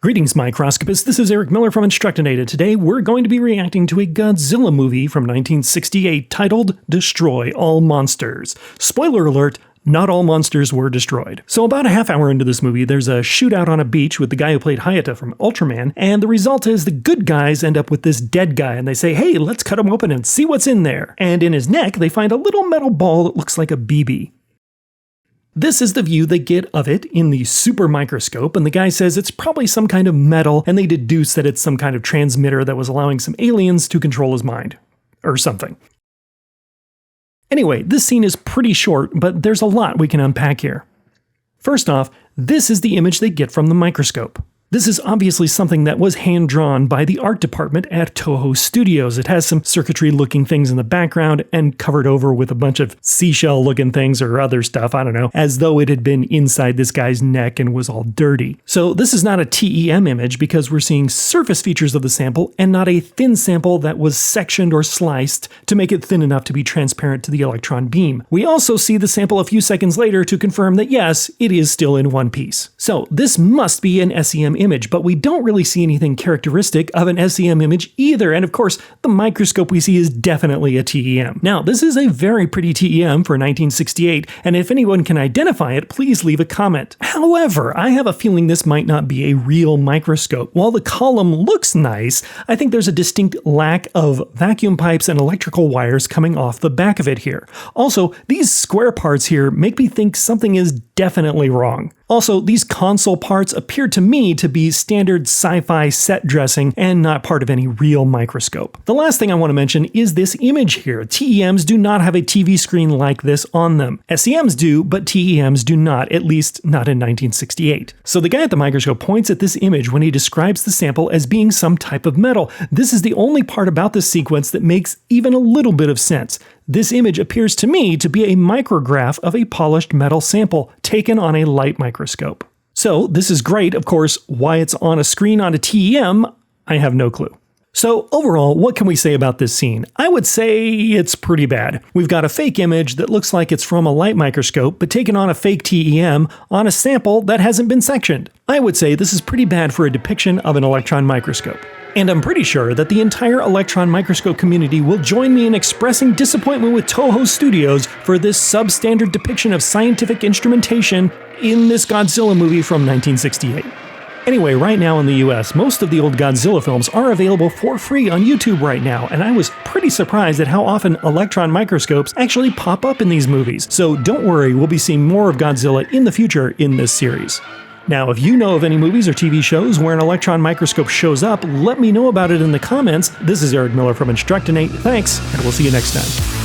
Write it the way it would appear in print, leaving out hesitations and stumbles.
Greetings, Microscopists. This is Eric Miller from Instructinate, and today we're going to be reacting to a Godzilla movie from 1968 titled Destroy All Monsters. Spoiler alert, not all monsters were destroyed. So about a half hour into this movie, there's a shootout on a beach with the guy who played Hayata from Ultraman, and the result is the good guys end up with this dead guy, and they say, hey, let's cut him open and see what's in there. And in his neck, they find a little metal ball that looks like a BB. This is the view they get of it in the super microscope, and the guy says it's probably some kind of metal, and they deduce that it's some kind of transmitter that was allowing some aliens to control his mind. Or something. Anyway, this scene is pretty short, but there's a lot we can unpack here. First off, this is the image they get from the microscope. This is obviously something that was hand-drawn by the art department at Toho Studios. It has some circuitry-looking things in the background and covered over with a bunch of seashell-looking things or other stuff, I don't know, as though it had been inside this guy's neck and was all dirty. So this is not a TEM image because we're seeing surface features of the sample and not a thin sample that was sectioned or sliced to make it thin enough to be transparent to the electron beam. We also see the sample a few seconds later to confirm that yes, it is still in one piece. So this must be an SEM image, but we don't really see anything characteristic of an SEM image either, and of course, the microscope we see is definitely a TEM. Now, this is a very pretty TEM for 1968, and if anyone can identify it, please leave a comment. However, I have a feeling this might not be a real microscope. While the column looks nice, I think there's a distinct lack of vacuum pipes and electrical wires coming off the back of it here. Also, these square parts here make me think something is definitely wrong. Also, these console parts appear to me to be standard sci-fi set dressing and not part of any real microscope. The last thing I want to mention is this image here. TEMs do not have a TV screen like this on them. SEMs do, but TEMs do not, at least not in 1968. So the guy at the microscope points at this image when he describes the sample as being some type of metal. This is the only part about this sequence that makes even a little bit of sense. This image appears to me to be a micrograph of a polished metal sample taken on a light microscope. So this is great, of course. Why it's on a screen on a TEM, I have no clue. So overall, what can we say about this scene? I would say it's pretty bad. We've got a fake image that looks like it's from a light microscope, but taken on a fake TEM on a sample that hasn't been sectioned. I would say this is pretty bad for a depiction of an electron microscope. And I'm pretty sure that the entire electron microscope community will join me in expressing disappointment with Toho Studios for this substandard depiction of scientific instrumentation in this Godzilla movie from 1968. Anyway, right now in the US, most of the old Godzilla films are available for free on YouTube right now, and I was pretty surprised at how often electron microscopes actually pop up in these movies. So don't worry, we'll be seeing more of Godzilla in the future in this series. Now, if you know of any movies or TV shows where an electron microscope shows up, let me know about it in the comments. This is Eric Miller from Instructinate. Thanks, and we'll see you next time.